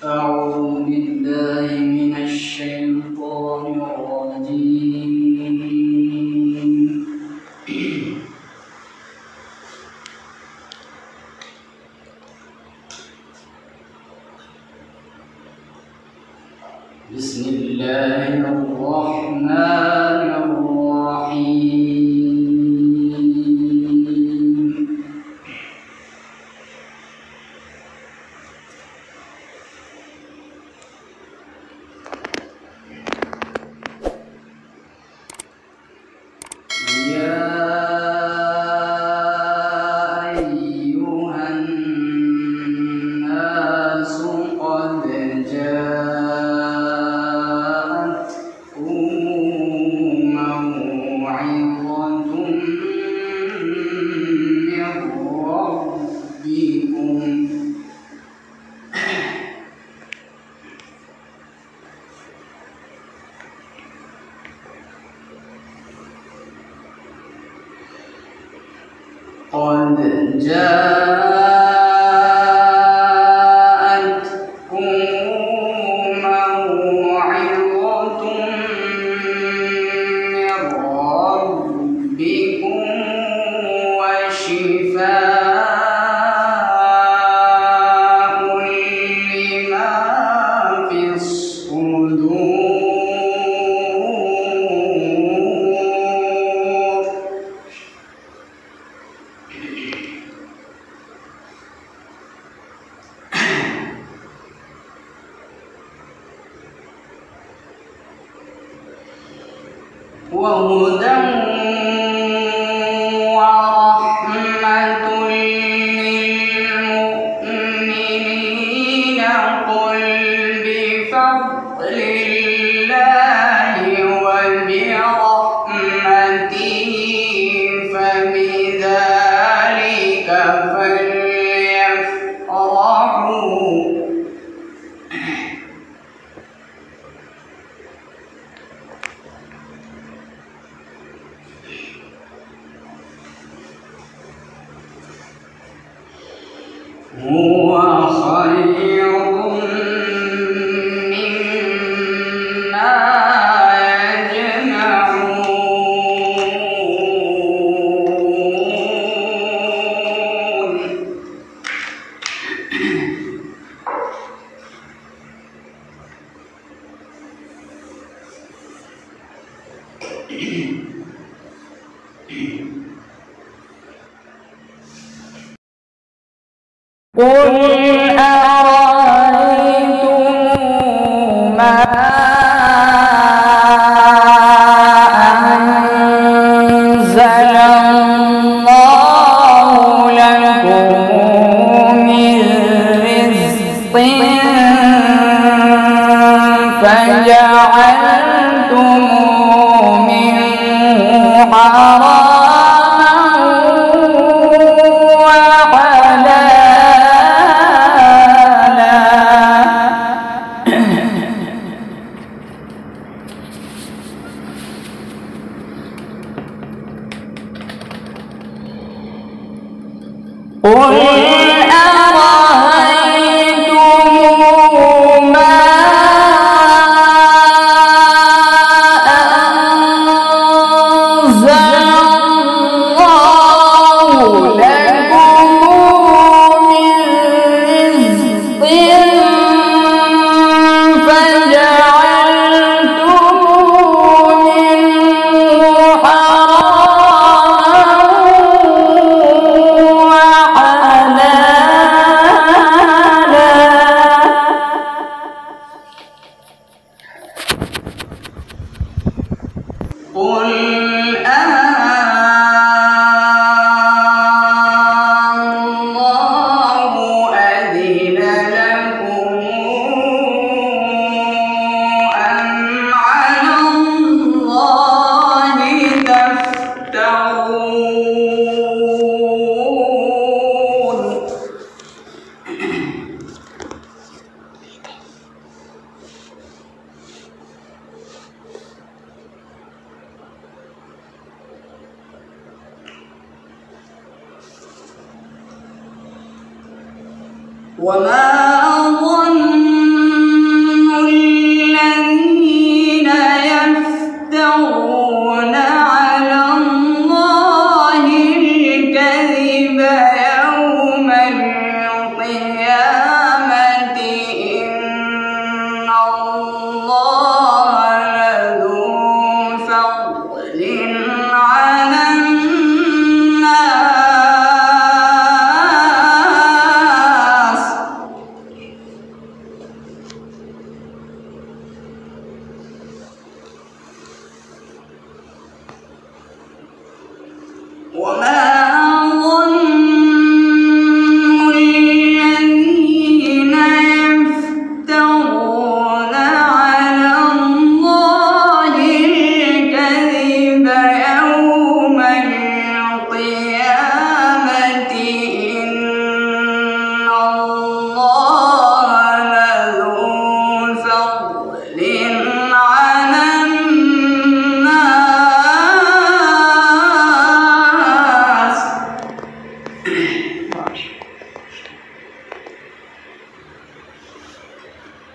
أعوذ بالله من الشيطان الرجيم. بسم الله الرحمن الرحيم. يا أيها الناس قد جاءتكم موعظة من ربكم قد جاءتكم موعظة من ربكم وشفاء لما في الصدور وهدى ورحمة للمؤمنين. قل بفضل الله وبرحمته فبذلك فليفرحوا هو خير مما يجمعون. قل أرأيتم ما أنزل الله لكم من رزق فجعلتم منه حراما قل أرأيتم ما أنزل الله لكم من رزق فجعلتم منه قل الله أذن لكم أم على الله تفترون. وما ظن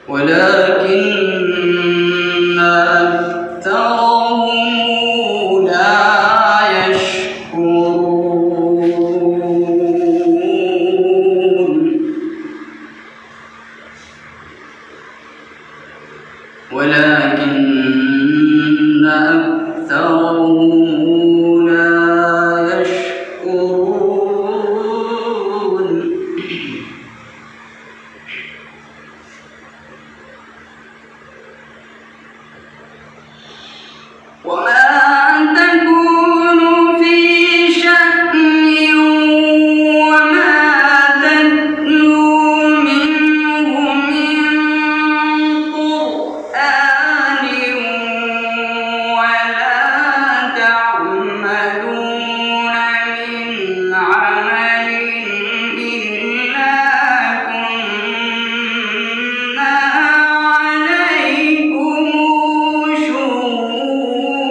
ولكن أكثرهم لا يشكرون ولكن أكثرهم لا يشكرون وما تكون في شأن وما تتلو منه من قرآن ولا تعملون من عمل إلا كنا عليكم شهودا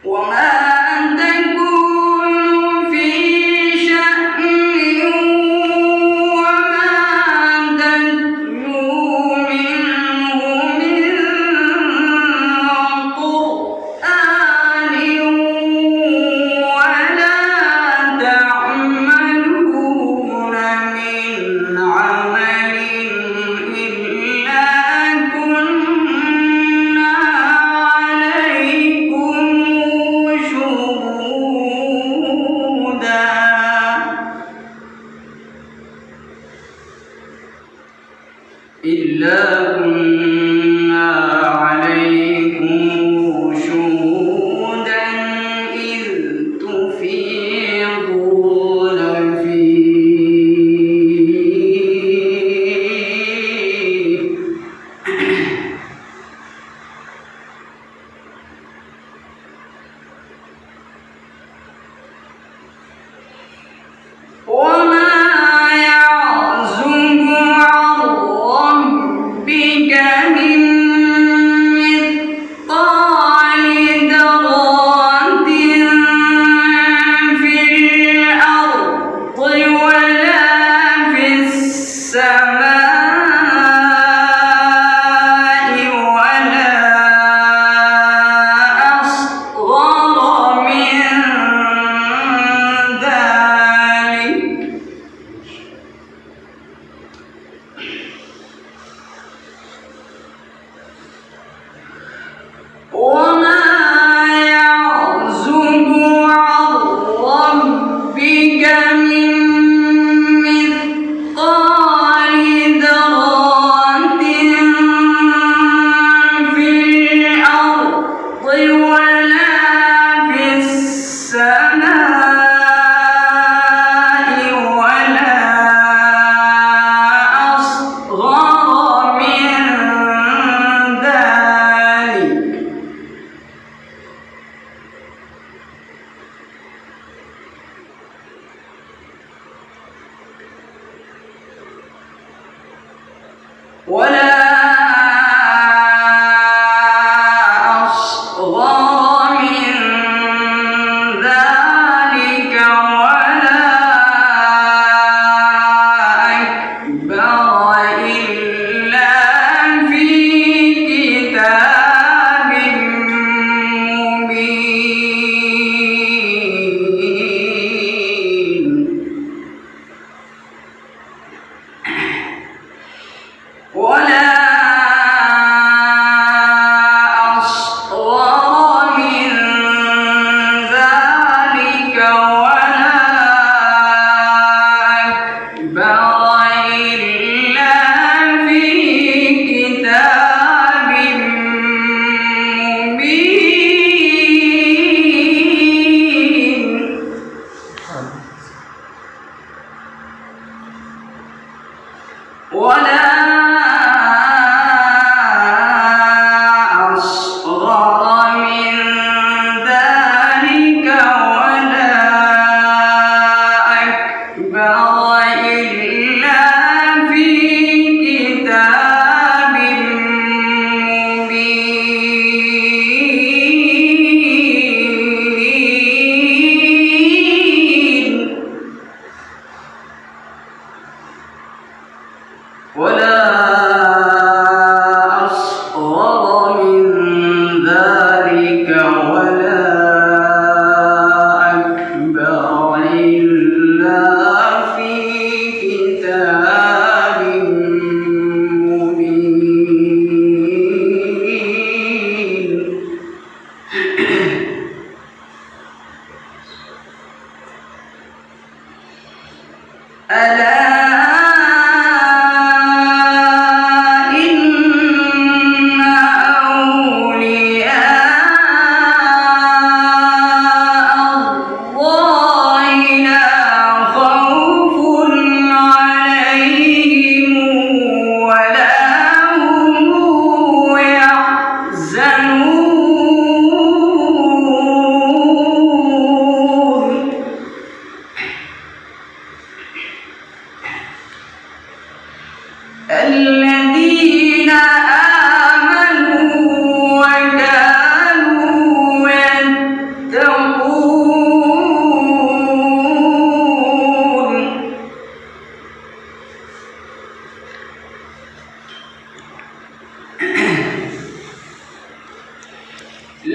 وما تكون في شأن وما تتلو منه من قرآن ولا تعملون من عمل إلا كنا عليكم شهودا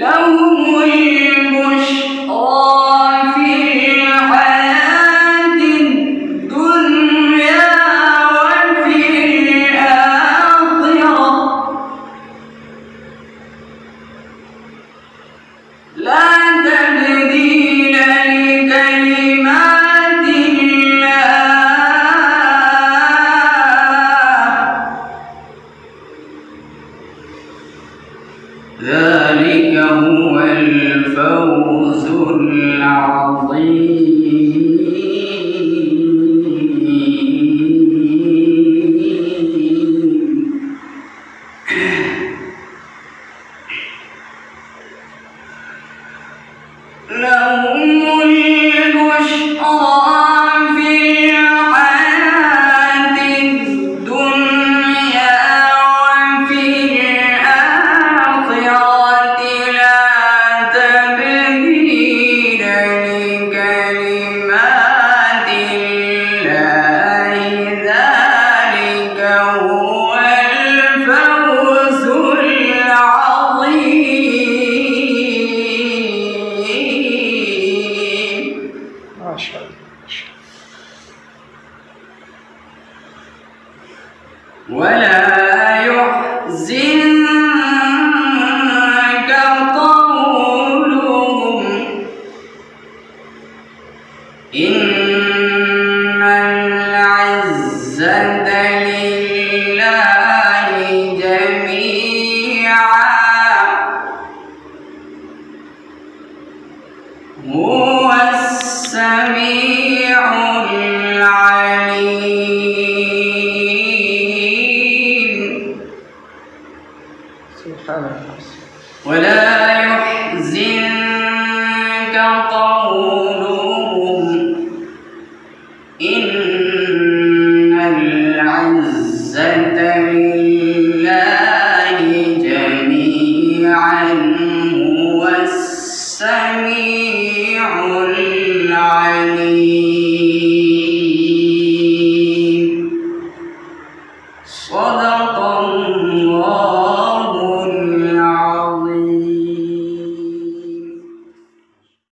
لهم البشرى في الحياة الدنيا وفي الآخرة لا تبديل لكلمات الله ذلك هو الفوز العظيم. لهم البشرى في الحياة الدنيا وفي الآخرة لا تبديل لكلمات الله ذلك هو الفوز العظيم. ما شاء الله. ولا يحزنك قولهم إن العزة لله جميعا هو السميع العليم. ولا يحزنك قولهم إن العزة لله جميعا هو السميع العليم.